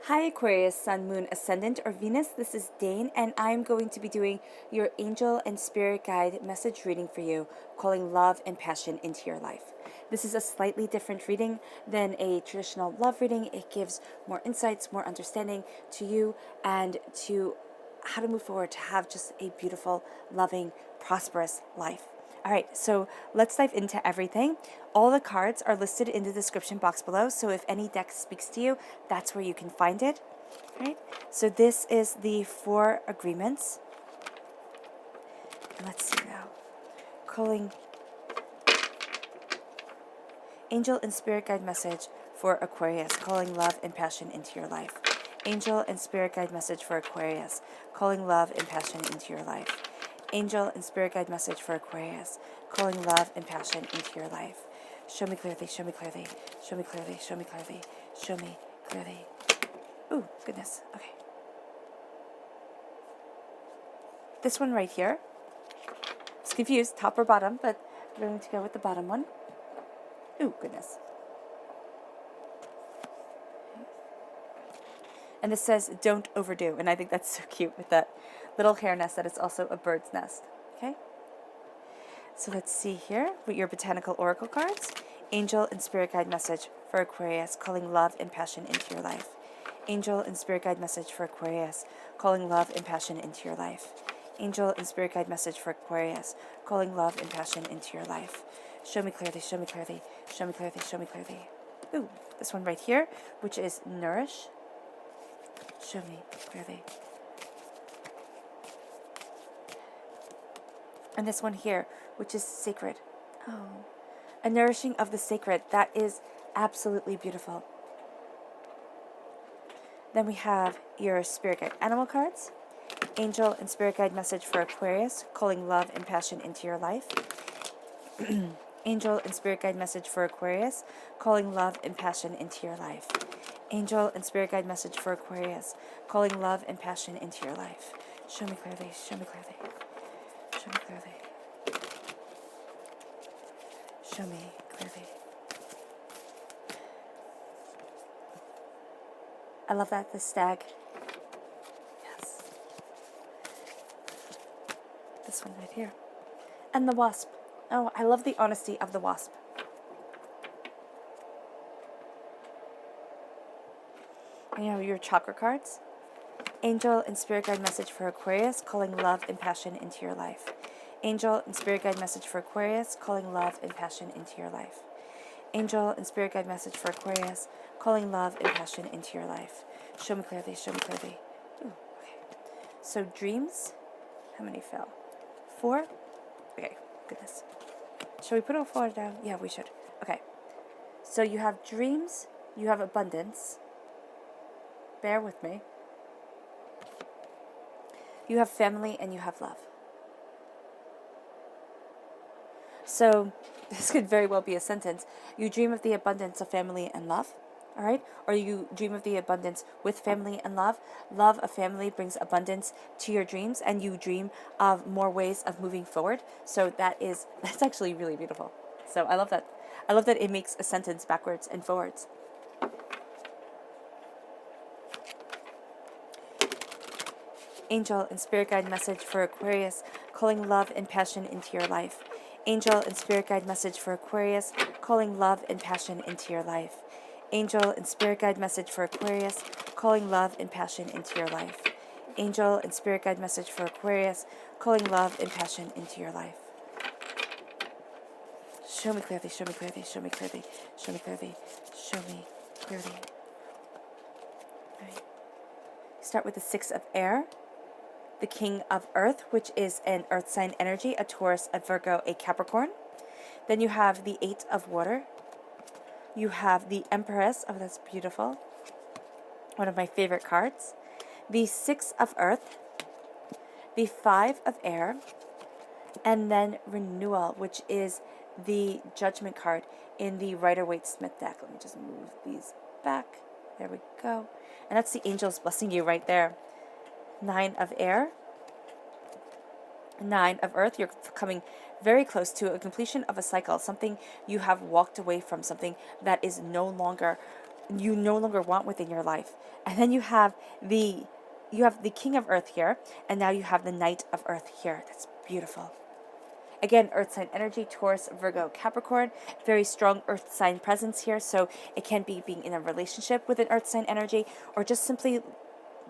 Hi Aquarius, Sun, Moon, Ascendant, or Venus. This is Dane, and I'm going to be doing your angel and spirit guide message reading for you, calling love and passion into your life. This is a slightly different reading than a traditional love reading. It gives more insights, more understanding to you, and to how to move forward to have just a beautiful, loving, prosperous life. All right, so let's dive into everything. All the cards are listed in the description box below, so if any deck speaks to you, that's where you can find it. All right, so this is the 4 agreements. Let's see now. Calling angel and spirit guide message for Aquarius, calling love and passion into your life. Angel and spirit guide message for Aquarius, calling love and passion into your life. Angel and spirit guide message for Aquarius, calling love and passion into your life. Show me clearly, show me clearly, show me clearly, show me clearly, show me clearly. Ooh, goodness, okay. This one right here, I was confused, top or bottom, but we're going to go with the bottom one. Ooh, goodness. And this says, don't overdo, and I think that's so cute with that little hair nest that it's also a bird's nest, okay? So let's see here with your Botanical Oracle cards. Angel and Spirit Guide message for Aquarius, calling love and passion into your life. Angel and Spirit Guide message for Aquarius, calling love and passion into your life. Angel and Spirit Guide message for Aquarius, calling love and passion into your life. Show me clearly, show me clearly, show me clearly, show me clearly. Ooh, this one right here, which is Nourish. Show me clearly. And this one here, which is Sacred. Oh, a nourishing of the sacred. That is absolutely beautiful. Then we have your Spirit Guide Animal cards. Angel and Spirit Guide message for Aquarius, calling love and passion into your life. Angel and Spirit Guide message for Aquarius, calling love and passion into your life. Angel and Spirit Guide message for Aquarius, calling love and passion into your life. Show me clearly, show me clearly, show me clearly. Show me clearly. I love that, the stag. Yes. This one right here. And the wasp. Oh, I love the honesty of the wasp. And you have your chakra cards. Angel and Spirit Guide message for Aquarius, calling love and passion into your life. Angel and Spirit Guide message for Aquarius, calling love and passion into your life. Angel and Spirit Guide message for Aquarius, calling love and passion into your life. Show me clearly, show me clearly. Ooh, okay. So dreams, how many fell? 4? Okay, goodness. Shall we put all 4 down? Yeah, we should. Okay. So you have dreams, you have abundance. Bear with me. You have family and you have love. So this could very well be a sentence. You dream of the abundance of family and love, all right? Or you dream of the abundance with family and love. Love of family brings abundance to your dreams, and you dream of more ways of moving forward. So that's actually really beautiful. So I love that. I love that it makes a sentence backwards and forwards. Angel and Spirit Guide message for Aquarius, calling love and passion into your life. Angel and Spirit Guide message for Aquarius, calling love and passion into your life. Angel and Spirit Guide message for Aquarius, calling love and passion into your life. Angel and Spirit Guide message for Aquarius, calling love and passion into your life. Show me clearly, show me clearly, show me clearly, show me clearly, show me clearly. All right. Start with the 6 of air. The King of Earth, which is an earth sign energy, a Taurus, a Virgo, a Capricorn. Then you have the 8 of water. You have the Empress. Oh, that's beautiful. One of my favorite cards. The 6 of Earth. The 5 of air. And then Renewal, which is the Judgment card in the Rider-Waite-Smith deck. Let me just move these back. There we go. And that's the angels blessing you right there. 9 of air, 9 of earth. You're coming very close to a completion of a cycle, something you have walked away from, something that is no longer you no longer want within your life. And then you have the king of earth here, and now you have the knight of earth here. That's beautiful. Again, earth sign energy, Taurus, Virgo, Capricorn, very strong earth sign presence here. So it can be being in a relationship with an earth sign energy, or just simply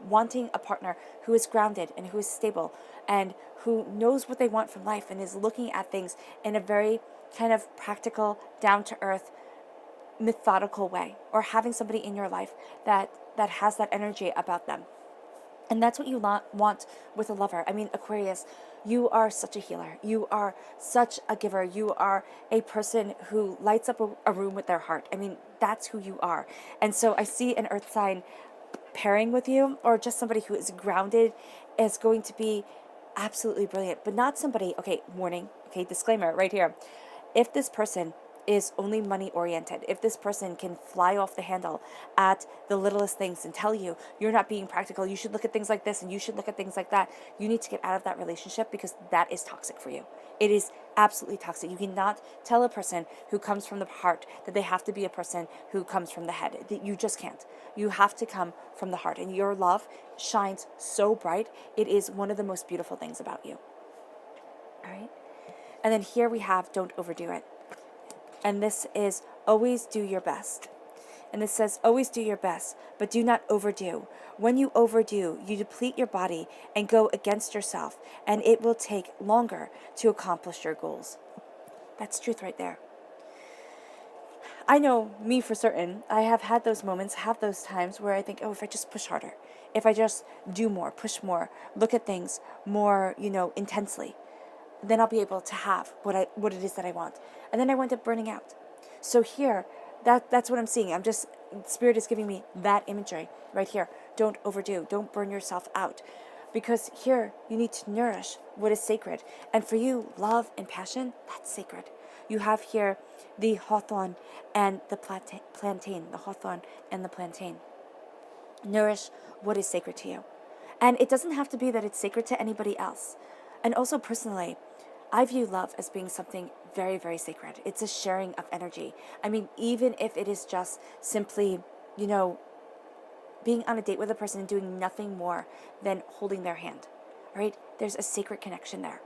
wanting a partner who is grounded and who is stable and who knows what they want from life and is looking at things in a very kind of practical, down to earth, methodical way, or having somebody in your life that has that energy about them. And that's what you want with a lover. I mean, Aquarius, you are such a healer. You are such a giver. You are a person who lights up a room with their heart. I mean, that's who you are. And so I see an earth sign pairing with you, or just somebody who is grounded, is going to be absolutely brilliant. But not somebody, okay, warning, okay, disclaimer right here. If this person is only money oriented, if this person can fly off the handle at the littlest things and tell you you're not being practical, you should look at things like this and you should look at things like that, you need to get out of that relationship, because that is toxic for you. It is absolutely toxic. You cannot tell a person who comes from the heart that they have to be a person who comes from the head. You just can't. You have to come from the heart, and your love shines so bright. It is one of the most beautiful things about you. All right. And then here we have don't overdo it. And this is always do your best. And this says always do your best, but do not overdo. When you overdo, you deplete your body and go against yourself, and it will take longer to accomplish your goals. That's truth right there. I know me for certain. I have had those moments, have those times where I think, oh, if I just push harder, if I just do more, push more, look at things more, intensely, then I'll be able to have what it is that I want. And then I wind up burning out. So here, that's what I'm seeing. Spirit is giving me that imagery right here. Don't overdo. Don't burn yourself out. Because here, you need to nourish what is sacred. And for you, love and passion, that's sacred. You have here the hawthorn and the plantain. The hawthorn and the plantain. Nourish what is sacred to you. And it doesn't have to be that it's sacred to anybody else. And also personally, I view love as being something very, very sacred. It's a sharing of energy. I mean, even if it is just simply, being on a date with a person and doing nothing more than holding their hand, right? There's a sacred connection there.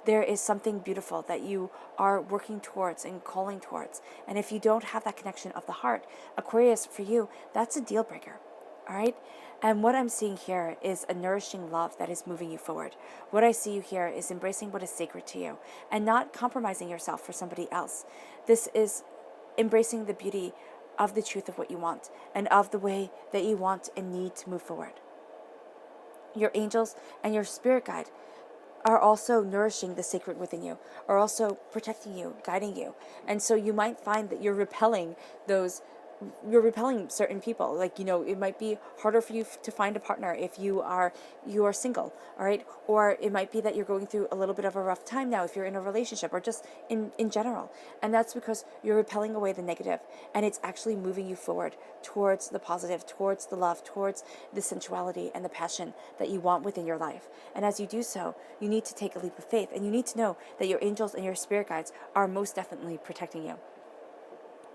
There is something beautiful that you are working towards and calling towards. And if you don't have that connection of the heart, Aquarius, for you, that's a deal breaker, all right? And what I'm seeing here is a nourishing love that is moving you forward. What I see you here is embracing what is sacred to you and not compromising yourself for somebody else. This is embracing the beauty of the truth of what you want and of the way that you want and need to move forward. Your angels and your spirit guide are also nourishing the sacred within you, are also protecting you, guiding you. And so you might find that you're repelling certain people. Like, it might be harder for you to find a partner if you are single, all right? Or it might be that you're going through a little bit of a rough time now if you're in a relationship, or just in general. And that's because you're repelling away the negative, and it's actually moving you forward towards the positive, towards the love, towards the sensuality and the passion that you want within your life. And as you do so, you need to take a leap of faith, and you need to know that your angels and your spirit guides are most definitely protecting you.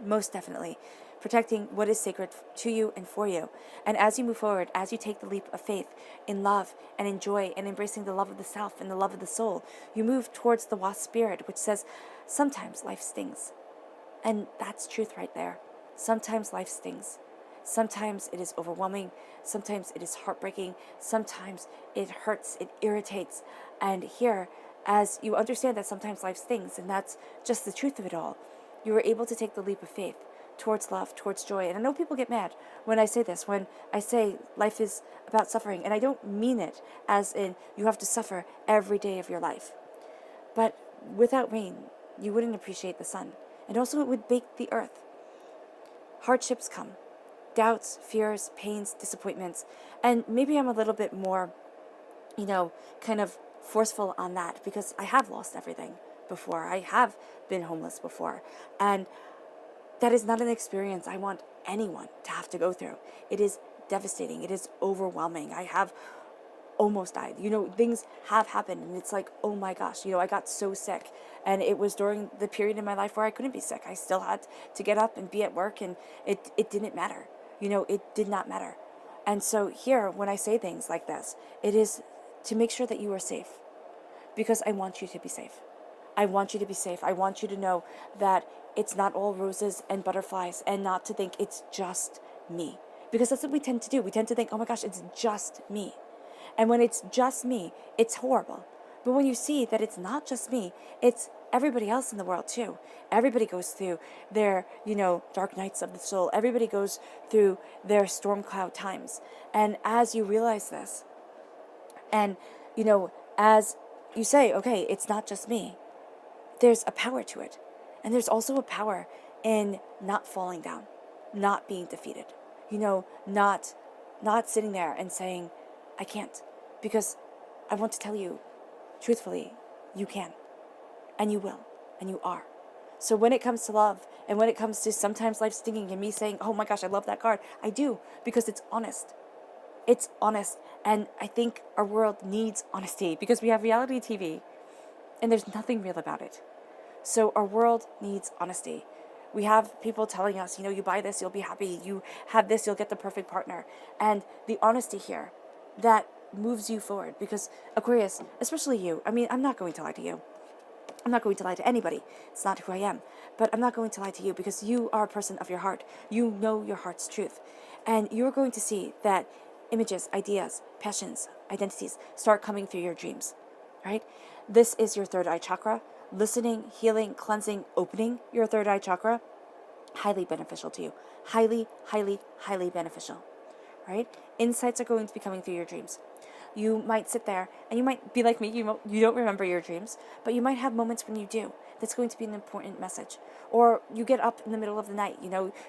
Most definitely protecting what is sacred to you and for you. And as you move forward, as you take the leap of faith in love and in joy and embracing the love of the self and the love of the soul, you move towards the wasp spirit, which says, sometimes life stings. And that's truth right there. Sometimes life stings. Sometimes it is overwhelming. Sometimes it is heartbreaking. Sometimes it hurts, it irritates. And here, as you understand that sometimes life stings, and that's just the truth of it all, you are able to take the leap of faith towards love, towards joy. And I know people get mad when I say this, when I say life is about suffering. And I don't mean it as in you have to suffer every day of your life. But without rain, you wouldn't appreciate the sun. And also it would bake the earth. Hardships come. Doubts, fears, pains, disappointments. And maybe I'm a little bit more, kind of forceful on that, because I have lost everything before. I have been homeless before. And that is not an experience I want anyone to have to go through. It is devastating. It is overwhelming. I have almost died. Things have happened, and it's like, oh my gosh, I got so sick. And it was during the period in my life where I couldn't be sick. I still had to get up and be at work, and it didn't matter. It did not matter. And so here, when I say things like this, it is to make sure that you are safe, because I want you to be safe. I want you to be safe. I want you to know that it's not all roses and butterflies, and not to think it's just me. Because that's what we tend to do. We tend to think, oh my gosh, it's just me. And when it's just me, it's horrible. But when you see that it's not just me, it's everybody else in the world too. Everybody goes through their, dark nights of the soul. Everybody goes through their storm cloud times. And as you realize this, and, as you say, okay, it's not just me, there's a power to it. And there's also a power in not falling down, not being defeated, not sitting there and saying, I can't. Because I want to tell you, truthfully, you can, and you will, and you are. So when it comes to love, and when it comes to sometimes life stinging and me saying, oh my gosh, I love that card, I do, because it's honest. It's honest. And I think our world needs honesty, because we have reality TV and there's nothing real about it. So our world needs honesty. We have people telling us, you buy this, you'll be happy. You have this, you'll get the perfect partner. And the honesty here, that moves you forward. Because Aquarius, especially you, I'm not going to lie to you. I'm not going to lie to anybody. It's not who I am. But I'm not going to lie to you, because you are a person of your heart. You know your heart's truth. And you're going to see that images, ideas, passions, identities start coming through your dreams, right? This is your third eye chakra. Listening, healing, cleansing, opening your third eye chakra, highly beneficial to you. Highly, highly, highly beneficial, right? Insights are going to be coming through your dreams. You might sit there and you might be like me, you don't remember your dreams, but you might have moments when you do. That's going to be an important message. Or you get up in the middle of the night,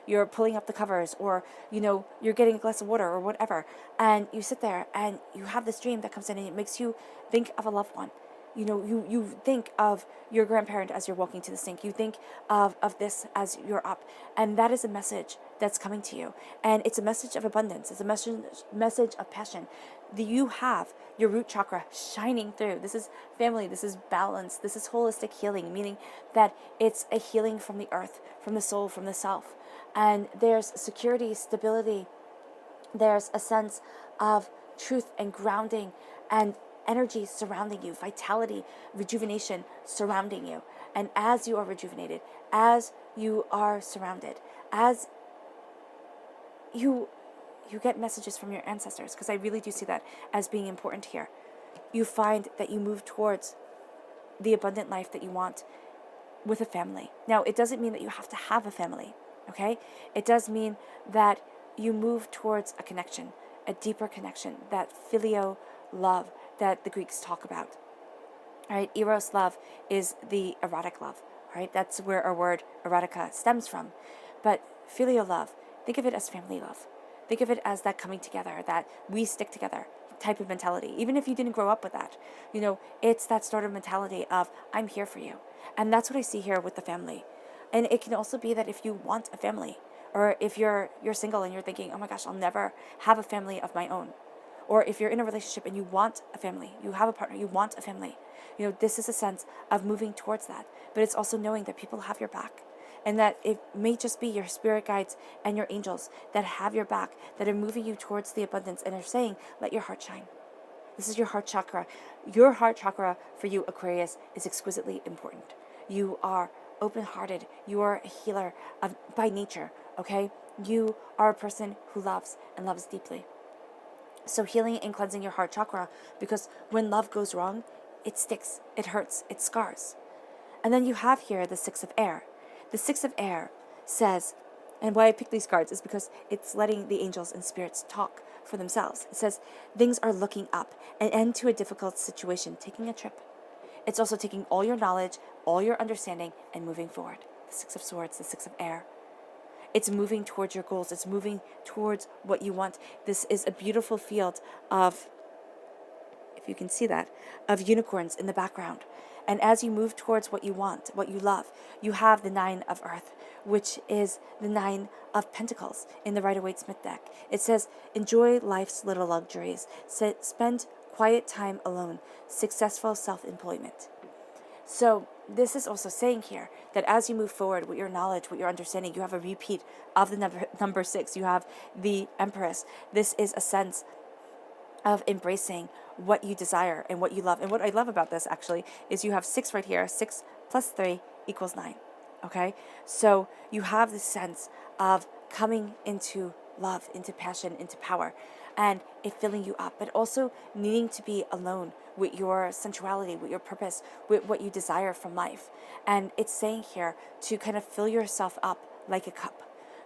you're pulling up the covers, or, you're getting a glass of water or whatever, and you sit there and you have this dream that comes in and it makes you think of a loved one. You think of your grandparent as you're walking to the sink. You think of this as you're up. And that is a message that's coming to you. And it's a message of abundance. It's a message of passion. You have your root chakra shining through. This is family. This is balance. This is holistic healing, meaning that it's a healing from the earth, from the soul, from the self. And there's security, stability. There's a sense of truth and grounding and energy surrounding you, vitality, rejuvenation surrounding you. And as you are rejuvenated, as you are surrounded, as you get messages from your ancestors, because I really do see that as being important here, you find that you move towards the abundant life that you want with a family. Now, it doesn't mean that you have to have a family, okay? It does mean that you move towards a connection, a deeper connection, that filial love that the Greeks talk about. All right, eros love is the erotic love, right? That's where our word erotica stems from. But filial love, think of it as family love. Think of it as that coming together, that we stick together type of mentality. Even if you didn't grow up with that, it's that sort of mentality of I'm here for you. And that's what I see here with the family. And it can also be that if you want a family, or if you're single and you're thinking, oh my gosh, I'll never have a family of my own. Or if you're in a relationship and you want a family, you have a partner, you want a family, this is a sense of moving towards that. But it's also knowing that people have your back, and that it may just be your spirit guides and your angels that have your back, that are moving you towards the abundance and are saying, let your heart shine. This is your heart chakra. Your heart chakra for you, Aquarius, is exquisitely important. You are open-hearted. You are a healer by nature, okay? You are a person who loves and loves deeply. So healing and cleansing your heart chakra, because when love goes wrong, it sticks, it hurts, it scars. And then you have here the Six of Air. The Six of Air says, and why I picked these cards is because it's letting the angels and spirits talk for themselves. It says, things are looking up, an end to a difficult situation, taking a trip. It's also taking all your knowledge, all your understanding, and moving forward. The Six of Swords, the Six of Air. It's moving towards your goals. It's moving towards what you want. This is a beautiful field of, if you can see that, of unicorns in the background. And as you move towards what you want, what you love, you have the Nine of Earth, which is the Nine of Pentacles in the Rider-Waite-Smith deck. It says, enjoy life's little luxuries. Spend quiet time alone. Successful self-employment. So this is also saying here that as you move forward with your knowledge, with your understanding, you have a repeat of the number 6. You have the Empress. This is a sense of embracing what you desire and what you love. And what I love about this actually is you have 6 right here. 6 plus 3 equals 9. Okay? So you have this sense of coming into love, into passion, into power, and it filling you up, but also needing to be alone with your sensuality, with your purpose, with what you desire from life. And it's saying here to kind of fill yourself up like a cup.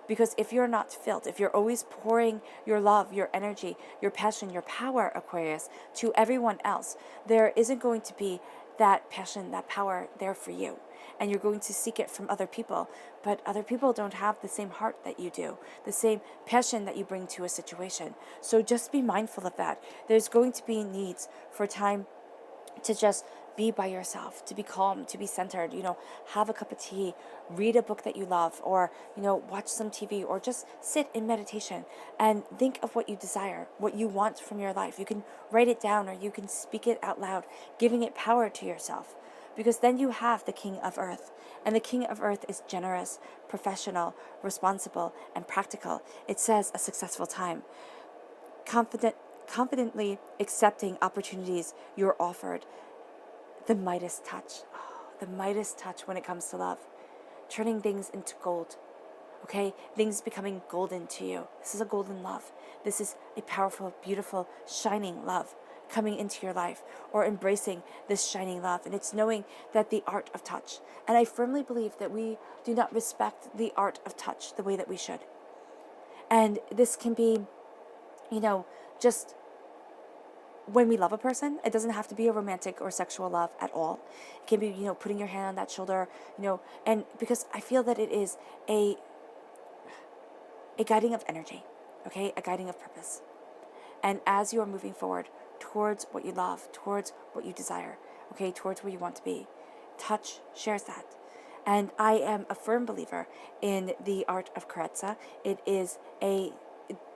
Because if you're not filled, if you're always pouring your love, your energy, your passion, your power, Aquarius, to everyone else, there isn't going to be that passion, that power there for you. And you're going to seek it from other people. But other people don't have the same heart that you do, the same passion that you bring to a situation. So just be mindful of that. There's going to be needs for time to just be by yourself, to be calm, to be centered, have a cup of tea, read a book that you love, or, watch some TV, or just sit in meditation and think of what you desire, what you want from your life. You can write it down or you can speak it out loud, giving it power to yourself. Because then you have the King of Earth. And the King of Earth is generous, professional, responsible, and practical. It says a successful time. Confidently accepting opportunities you're offered. The Midas touch. Oh, the Midas touch when it comes to love. Turning things into gold. Okay? Things becoming golden to you. This is a golden love. This is a powerful, beautiful, shining love coming into your life, or embracing this shining love. And it's knowing that the art of touch. And I firmly believe that we do not respect the art of touch the way that we should. And this can be, just when we love a person. It doesn't have to be a romantic or sexual love at all. It can be, putting your hand on that shoulder, and because I feel that it is a guiding of energy, okay? A guiding of purpose. And as you are moving forward towards what you love, towards what you desire, okay, towards where you want to be, touch shares that. And I am a firm believer in the art of carezza. It is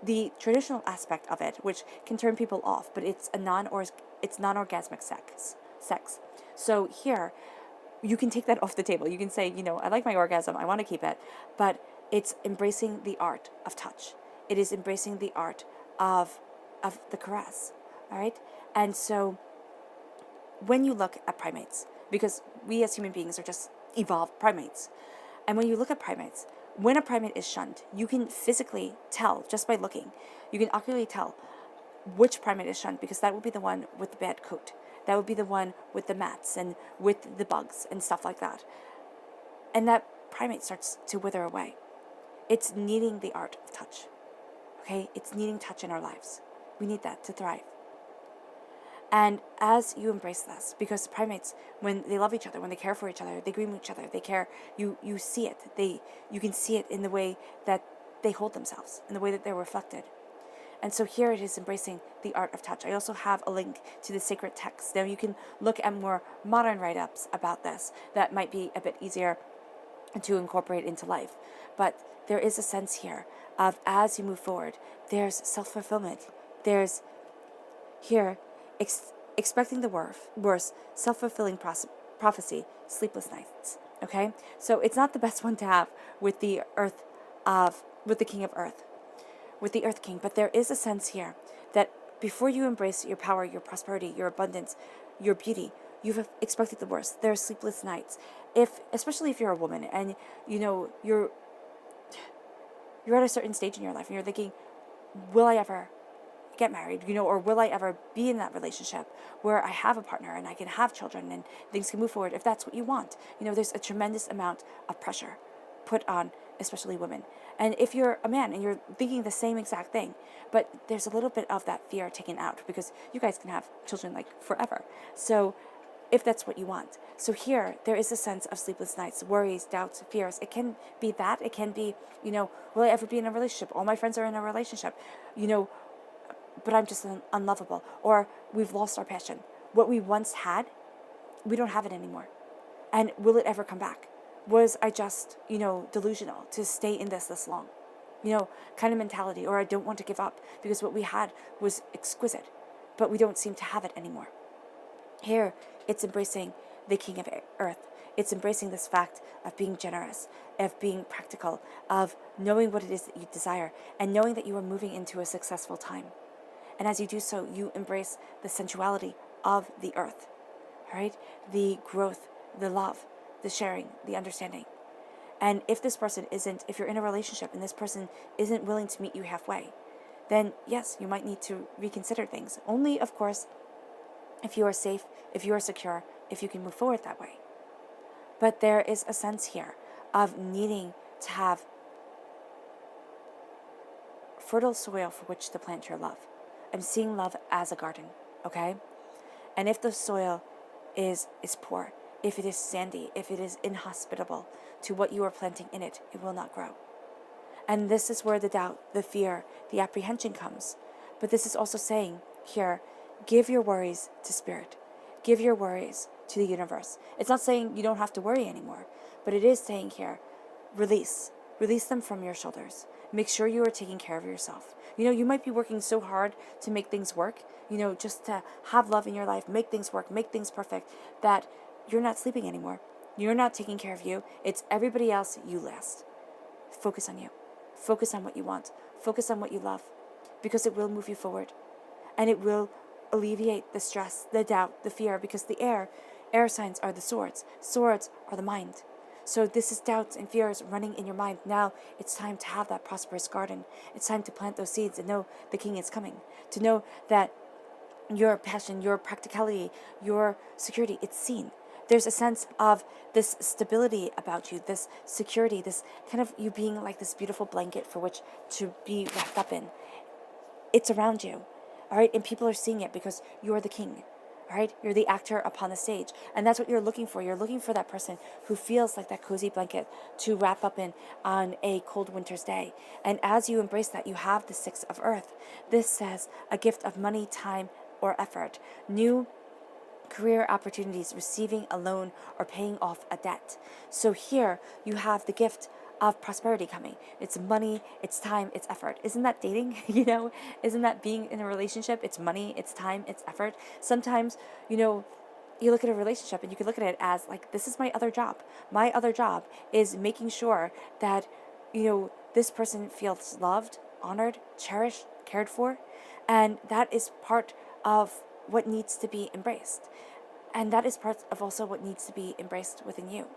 the traditional aspect of it, which can turn people off, but it's non-orgasmic sex. So here, you can take that off the table. You can say, I like my orgasm, I want to keep it, but it's embracing the art of touch. It is embracing the art of the caress, all right? And so when you look at primates, because we as human beings are just evolved primates, and when you look at primates, when a primate is shunned, you can physically tell just by looking. You can ocularly tell which primate is shunned, because that would be the one with the bad coat. That would be the one with the mats and with the bugs and stuff like that. And that primate starts to wither away. It's needing the art of touch. Okay? It's needing touch in our lives. We need that to thrive. And as you embrace this, because primates, when they love each other, when they care for each other, they groom each other, they care, you see it. You can see it in the way that they hold themselves, in the way that they're reflected. And so here it is embracing the art of touch. I also have a link to the sacred text. Now you can look at more modern write-ups about this that might be a bit easier to incorporate into life. But there is a sense here of, as you move forward, there's self-fulfillment. There's here expecting the worst, self-fulfilling prophecy, sleepless nights. Okay, so it's not the best one to have with the King of Earth, with the Earth King. But there is a sense here that before you embrace your power, your prosperity, your abundance, your beauty, you've expected the worst. There are sleepless nights, especially if you're a woman and you're at a certain stage in your life and you're thinking, will I ever get married, or will I ever be in that relationship where I have a partner and I can have children and things can move forward, if that's what you want. There's a tremendous amount of pressure put on, especially women. And if you're a man and you're thinking the same exact thing, but there's a little bit of that fear taken out, because you guys can have children like forever. So if that's what you want. So here, there is a sense of sleepless nights, worries, doubts, fears. It can be that. It can be, will I ever be in a relationship? All my friends are in a relationship, but I'm just unlovable. Or we've lost our passion. What we once had, we don't have it anymore. And will it ever come back? Was I just, delusional to stay in this long? Kind of mentality. Or I don't want to give up because what we had was exquisite, but we don't seem to have it anymore. Here, it's embracing the King of Earth. It's embracing this fact of being generous, of being practical, of knowing what it is that you desire, and knowing that you are moving into a successful time. And as you do so, you embrace the sensuality of the earth, right? The growth, the love, the sharing, the understanding. And if this person isn't, if you're in a relationship and this person isn't willing to meet you halfway, then yes, you might need to reconsider things. Only, of course, if you are safe, if you are secure, if you can move forward that way. But there is a sense here of needing to have fertile soil for which to plant your love. I'm seeing love as a garden, okay? And if the soil is poor, if it is sandy, if it is inhospitable to what you are planting in it, it will not grow. And this is where the doubt, the fear, the apprehension comes. But this is also saying here, give your worries to spirit. Give your worries to the universe. It's not saying you don't have to worry anymore, but it is saying here, release. Release them from your shoulders. Make sure you are taking care of yourself. You might be working so hard to make things work, just to have love in your life, make things work, make things perfect, that you're not sleeping anymore. You're not taking care of you. It's everybody else, you last. Focus on you. Focus on what you want. Focus on what you love, because it will move you forward. And it will alleviate the stress, the doubt, the fear, because the air signs are the swords. Swords are the mind. So this is doubts and fears running in your mind. Now it's time to have that prosperous garden. It's time to plant those seeds and know the king is coming. To know that your passion, your practicality, your security, it's seen. There's a sense of this stability about you, this security, this kind of you being like this beautiful blanket for which to be wrapped up in. It's around you, all right? And people are seeing it because you're the king, all right? You're the actor upon the stage. And that's what you're looking for. You're looking for that person who feels like that cozy blanket to wrap up in on a cold winter's day. And as you embrace that, you have the 6 of Earth. This says a gift of money, time, or effort. New career opportunities, receiving a loan, or paying off a debt. So here you have the gift of prosperity coming. It's money, it's time, it's effort. Isn't that dating? Isn't that being in a relationship? It's money, it's time, it's effort. Sometimes, you look at a relationship and you can look at it as like, this is my other job. My other job is making sure that, this person feels loved, honored, cherished, cared for. And that is part of what needs to be embraced. And that is part of also what needs to be embraced within you.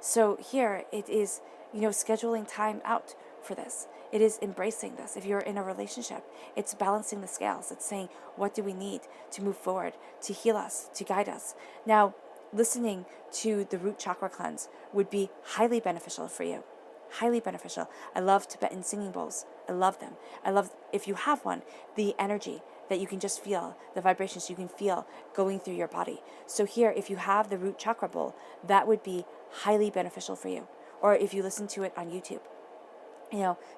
So here it is, scheduling time out for this. It is embracing this. If you're in a relationship, it's balancing the scales. It's saying, what do we need to move forward, to heal us, to guide us? Now, listening to the root chakra cleanse would be highly beneficial for you. Highly beneficial. I love Tibetan singing bowls. I love them. I love, if you have one, the energy that you can just feel, the vibrations you can feel going through your body. So here, if you have the root chakra bowl, that would be highly beneficial for you. Or if you listen to it on YouTube,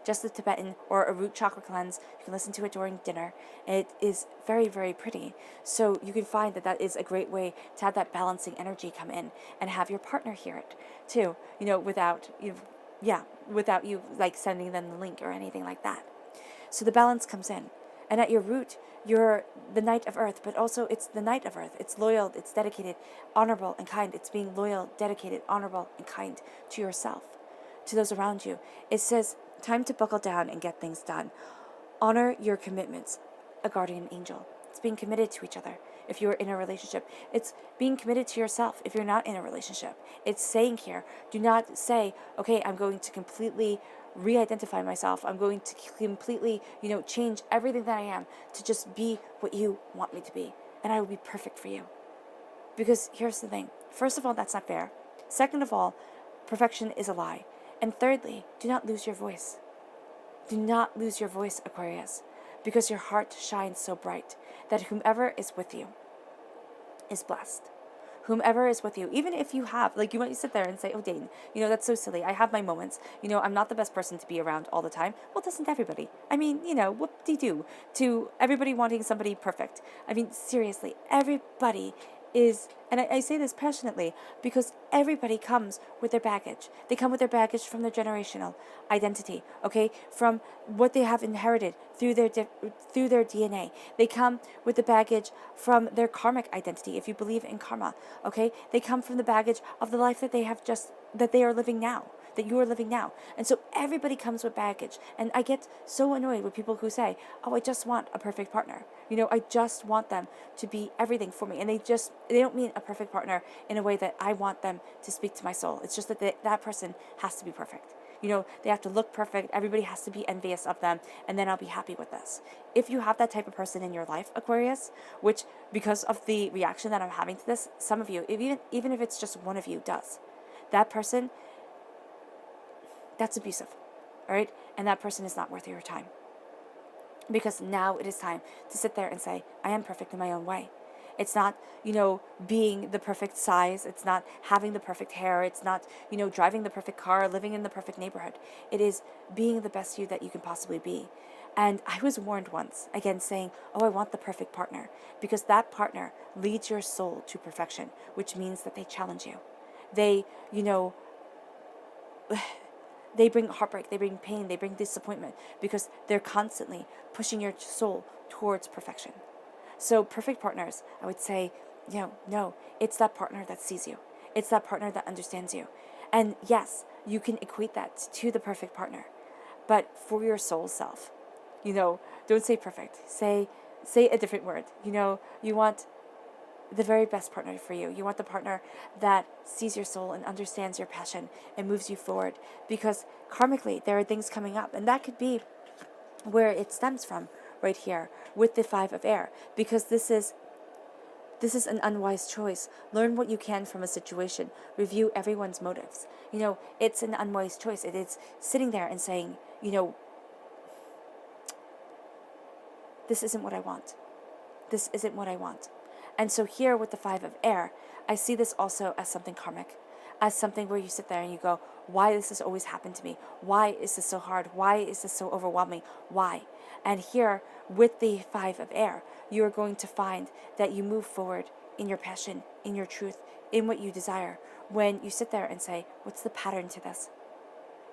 just the Tibetan or a root chakra cleanse, you can listen to it during dinner. It is very, very pretty. So you can find that is a great way to have that balancing energy come in and have your partner hear it too, without you like sending them the link or anything like that. So the balance comes in. And at your root, you're the Knight of Earth, but also it's the Knight of Earth. It's loyal, it's dedicated, honorable, and kind. It's being loyal, dedicated, honorable, and kind to yourself, to those around you. It says, time to buckle down and get things done. Honor your commitments, a guardian angel. It's being committed to each other. If you're in a relationship, it's being committed to yourself. If you're not in a relationship, it's saying here, do not say, okay, I'm going to completely re-identify myself. I'm going to completely, change everything that I am to just be what you want me to be. And I will be perfect for you. Because here's the thing. First of all, that's not fair. Second of all, perfection is a lie. And thirdly, do not lose your voice. Do not lose your voice, Aquarius, because your heart shines so bright that whomever is with you is blessed. Whomever is with you, even if you have, you might sit there and say, oh, Dane, that's so silly. I have my moments. I'm not the best person to be around all the time. Well, doesn't everybody? I mean, whoop-de-doo to everybody wanting somebody perfect. I mean, seriously, everybody is, and I say this passionately, because everybody comes with their baggage. They come with their baggage from their generational identity, okay, from what they have inherited through their through their DNA. They come with the baggage from their karmic identity, if you believe in karma, okay. They come from the baggage of the life that they have that they are living now, that you are living now. And so everybody comes with baggage. And I get so annoyed with people who say, oh, I just want a perfect partner. I just want them to be everything for me. And they don't mean a perfect partner in a way that I want them to speak to my soul. It's just that that person has to be perfect. They have to look perfect. Everybody has to be envious of them. And then I'll be happy with this. If you have that type of person in your life, Aquarius, which because of the reaction that I'm having to this, some of you, even if it's just one of you does, that person, that's abusive, all right? And that person is not worth your time. Because now it is time to sit there and say, I am perfect in my own way. It's not, being the perfect size. It's not having the perfect hair. It's not, driving the perfect car, living in the perfect neighborhood. It is being the best you that you can possibly be. And I was warned once, again, saying, oh, I want the perfect partner. Because that partner leads your soul to perfection, which means that they challenge you. They, they bring heartbreak, they bring pain, they bring disappointment, because they're constantly pushing your soul towards perfection. So perfect partners, I would say, no, it's that partner that sees you. It's that partner that understands you. And yes, you can equate that to the perfect partner. But for your soul self, don't say perfect. Say a different word. You want the very best partner for you. You want the partner that sees your soul and understands your passion and moves you forward. Because karmically, there are things coming up. And that could be where it stems from right here with the 5 of air. Because this is an unwise choice. Learn what you can from a situation. Review everyone's motives. It's an unwise choice. It is sitting there and saying, this isn't what I want. This isn't what I want. And so here with the 5 of air, I see this also as something karmic, as something where you sit there and you go, why does this always happen to me? Why is this so hard? Why is this so overwhelming? Why? And here with the 5 of air, you are going to find that you move forward in your passion, in your truth, in what you desire. When you sit there and say, what's the pattern to this?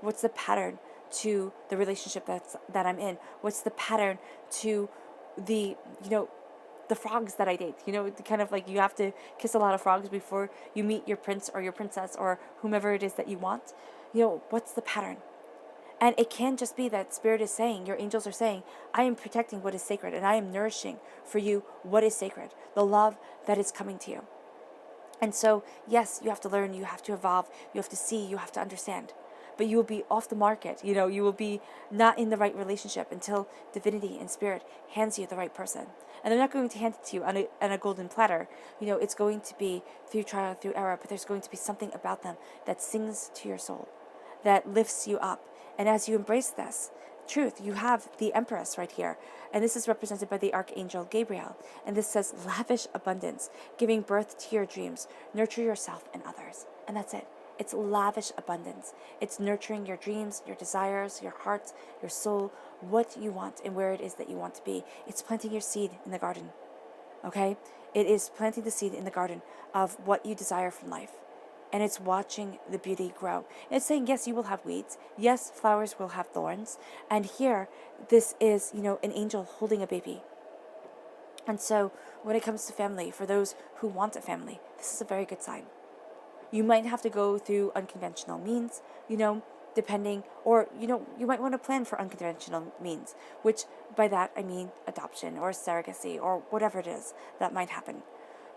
What's the pattern to the relationship that I'm in? What's the pattern to the, the frogs that I date, kind of like you have to kiss a lot of frogs before you meet your prince or your princess or whomever it is that you want. What's the pattern? And it can just be that Spirit is saying, your angels are saying, I am protecting what is sacred and I am nourishing for you what is sacred, the love that is coming to you. And so, yes, you have to learn, you have to evolve, you have to see, you have to understand. But you will be off the market, you will be not in the right relationship until divinity and Spirit hands you the right person. And they're not going to hand it to you on a golden platter. It's going to be through trial, through error, but there's going to be something about them that sings to your soul, that lifts you up. And as you embrace this truth, you have the Empress right here. And this is represented by the Archangel Gabriel. And this says, lavish abundance, giving birth to your dreams, nurture yourself and others. And that's it. It's lavish abundance. It's nurturing your dreams, your desires, your heart, your soul, what you want and where it is that you want to be. It's planting your seed in the garden, okay? It is planting the seed in the garden of what you desire from life. And it's watching the beauty grow. And it's saying, yes, you will have weeds. Yes, flowers will have thorns. And here, this is, an angel holding a baby. And so when it comes to family, for those who want a family, this is a very good sign. You might have to go through unconventional means, depending, or, you might want to plan for unconventional means, which by that I mean adoption or surrogacy or whatever it is that might happen.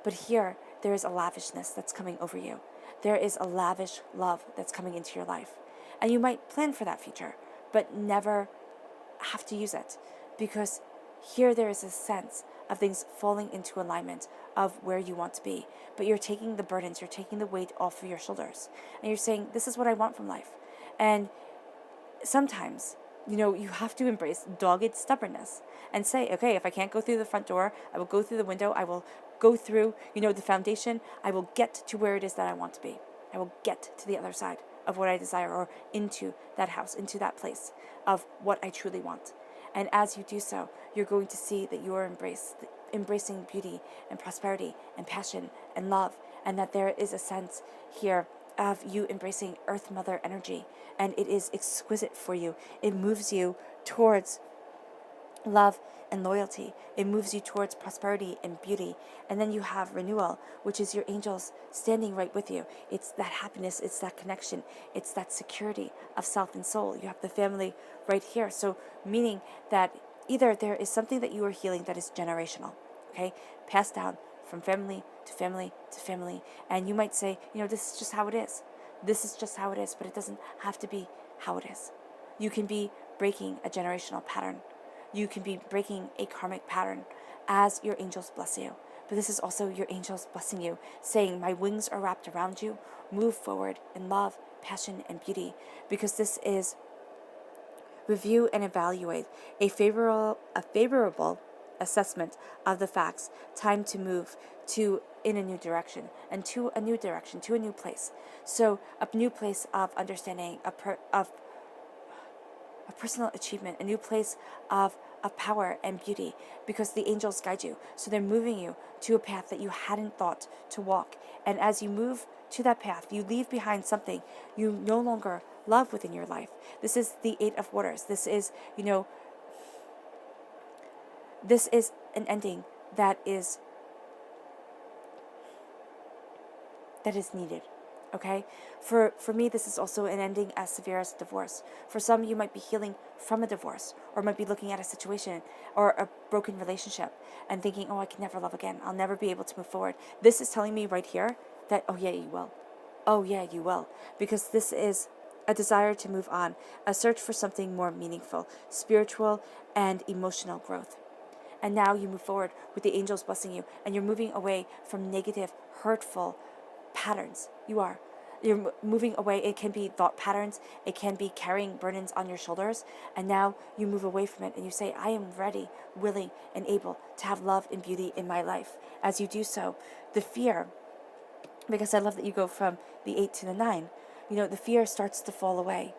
But here, there is a lavishness that's coming over you. There is a lavish love that's coming into your life. And you might plan for that future, but never have to use it, because here there is a sense of things falling into alignment of where you want to be. But you're taking the burdens, you're taking the weight off of your shoulders. And you're saying, this is what I want from life. And sometimes, you have to embrace dogged stubbornness and say, okay, if I can't go through the front door, I will go through the window. I will go through, the foundation. I will get to where it is that I want to be. I will get to the other side of what I desire, or into that house, into that place of what I truly want. And as you do so, you're going to see that you are embraced, embracing beauty and prosperity and passion and love, and that there is a sense here of you embracing Earth Mother energy, and it is exquisite for you. It moves you towards love and loyalty. It moves you towards prosperity and beauty. And then you have renewal, which is your angels standing right with you. It's that happiness, it's that connection, it's that security of self and soul. You have the family right here. So meaning that either there is something that you are healing that is generational, okay, passed down from family to family to family. And you might say, this is just how it is. This is just how it is, but it doesn't have to be how it is. You can be breaking a generational pattern. You can be breaking a karmic pattern as your angels bless you. But this is also your angels blessing you, saying, my wings are wrapped around you. Move forward in love, passion, and beauty. Because this is review and evaluate a favorable assessment of the facts. Time to move in a new direction, and to a new direction, to a new place. So a new place of understanding, of personal achievement, a new place of power and beauty, because the angels guide you. So they're moving you to a path that you hadn't thought to walk. And as you move to that path, you leave behind something you no longer love within your life. This is the Eight of Waters. This is, this is an ending that is needed. Okay? For me, this is also an ending as severe as divorce. For some, you might be healing from a divorce, or might be looking at a situation or a broken relationship and thinking, I can never love again. I'll never be able to move forward. This is telling me right here that, oh yeah, you will. Oh yeah, you will. Because this is a desire to move on, a search for something more meaningful, spiritual and emotional growth. And now you move forward with the angels blessing you, and you're moving away from negative, hurtful patterns. You're moving away. It can be thought patterns. It can be carrying burdens on your shoulders. And now you move away from it and you say, I am ready, willing, and able to have love and beauty in my life. As you do so, the fear, because I love that you go from the 8 to the 9, the fear starts to fall away.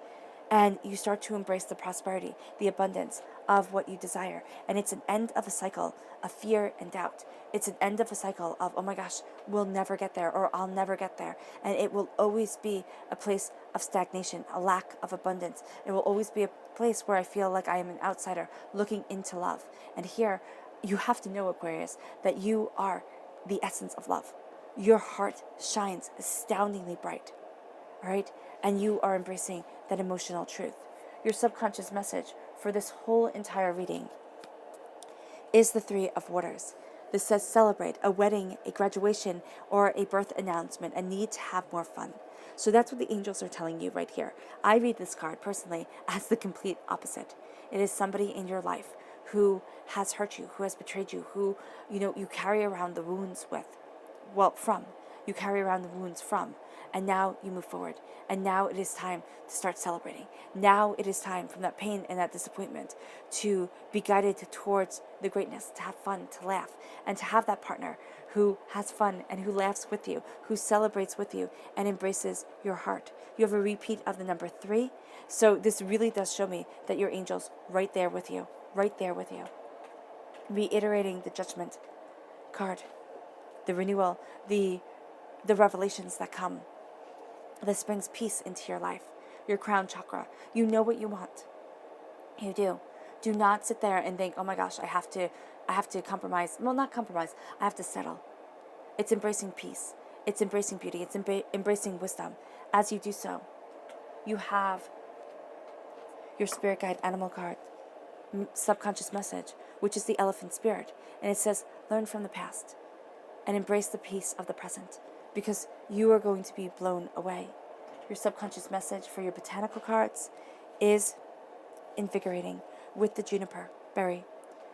And you start to embrace the prosperity, the abundance of what you desire. And it's an end of a cycle of fear and doubt. It's an end of a cycle of, oh my gosh, we'll never get there, or I'll never get there. And it will always be a place of stagnation, a lack of abundance. It will always be a place where I feel like I am an outsider looking into love. And here, you have to know, Aquarius, that you are the essence of love. Your heart shines astoundingly bright. All right? And you are embracing that emotional truth. Your subconscious message for this whole entire reading is the Three of Waters. This says celebrate a wedding, a graduation, or a birth announcement, a need to have more fun. So that's what the angels are telling you right here. I read this card personally as the complete opposite. It is somebody in your life who has hurt you, who has betrayed you, who, you carry around the wounds with. You carry around the wounds from. And now you move forward. And now it is time to start celebrating. Now it is time from that pain and that disappointment to be guided towards the greatness, to have fun, to laugh, and to have that partner who has fun and who laughs with you, who celebrates with you and embraces your heart. You have a repeat of the number 3. So this really does show me that your angel's right there with you, right there with you. Reiterating the judgment card, the renewal, the revelations that come. This brings peace into your life, your crown chakra. You know what you want. You do. Do not sit there and think, oh my gosh, I have to compromise. Well, not compromise. I have to settle. It's embracing peace. It's embracing beauty. It's embracing wisdom. As you do so, you have your spirit guide animal card, subconscious message, which is the elephant spirit. And it says, learn from the past and embrace the peace of the present, because you are going to be blown away. Your subconscious message for your botanical cards is invigorating with the juniper berry.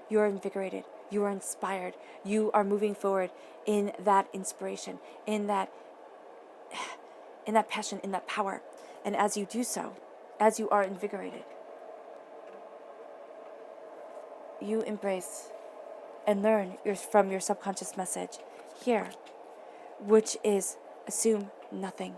You are invigorated. You are inspired. You are moving forward in that inspiration, in that passion, in that power. And as you do so, as you are invigorated, you embrace and learn from your subconscious message here, which is assume nothing.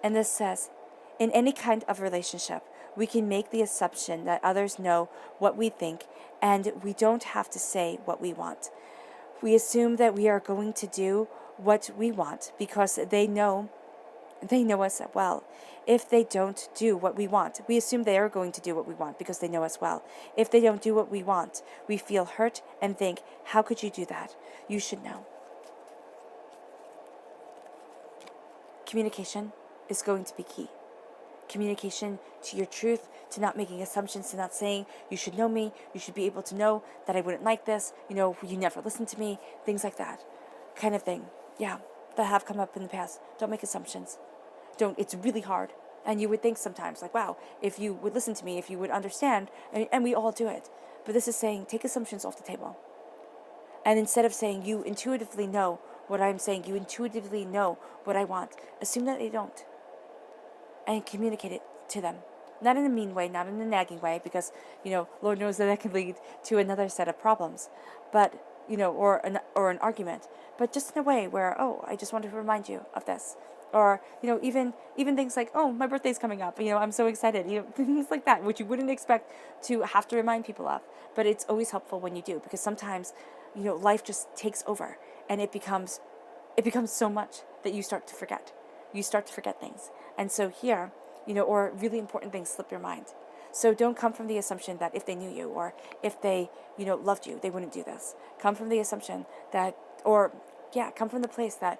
And this says, in any kind of relationship, we can make the assumption that others know what we think, and we don't have to say what we want. We assume that we are going to do what we want because they know us well. If they don't do what we want, we assume they are going to do what we want because they know us well. If they don't do what we want, we feel hurt and think, how could you do that? You should know. Communication is going to be key. Communication to your truth, to not making assumptions, to not saying, you should know me, you should be able to know that I wouldn't like this, you never listen to me, things like that kind of thing. Yeah, that have come up in the past. Don't make assumptions. It's really hard. And you would think sometimes, like, wow, if you would listen to me, if you would understand, and we all do it. But this is saying, take assumptions off the table. And instead of saying, you intuitively know what I'm saying, you intuitively know what I want, assume that they don't. And communicate it to them. Not in a mean way, not in a nagging way, because, Lord knows that can lead to another set of problems. But, or an argument. But just in a way where, I just wanted to remind you of this. Or, even things like, my birthday's coming up, I'm so excited, things like that, which you wouldn't expect to have to remind people of. But it's always helpful when you do, because sometimes, life just takes over, and it becomes so much that you start to forget. You start to forget things. And so here, or really important things slip your mind. So don't come from the assumption that if they knew you, or if they, loved you, they wouldn't do this. Come from the assumption that, come from the place that,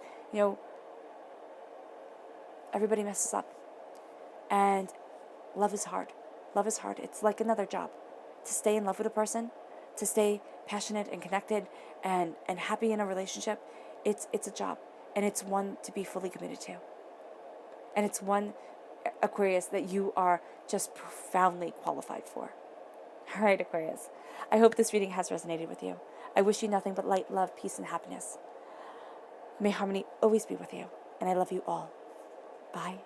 everybody messes up. And love is hard. Love is hard. It's like another job. To stay in love with a person, to stay passionate and connected and happy in a relationship, it's a job. And it's one to be fully committed to. And it's one, Aquarius, that you are just profoundly qualified for. All right, Aquarius. I hope this reading has resonated with you. I wish you nothing but light, love, peace, and happiness. May harmony always be with you. And I love you all. Bye.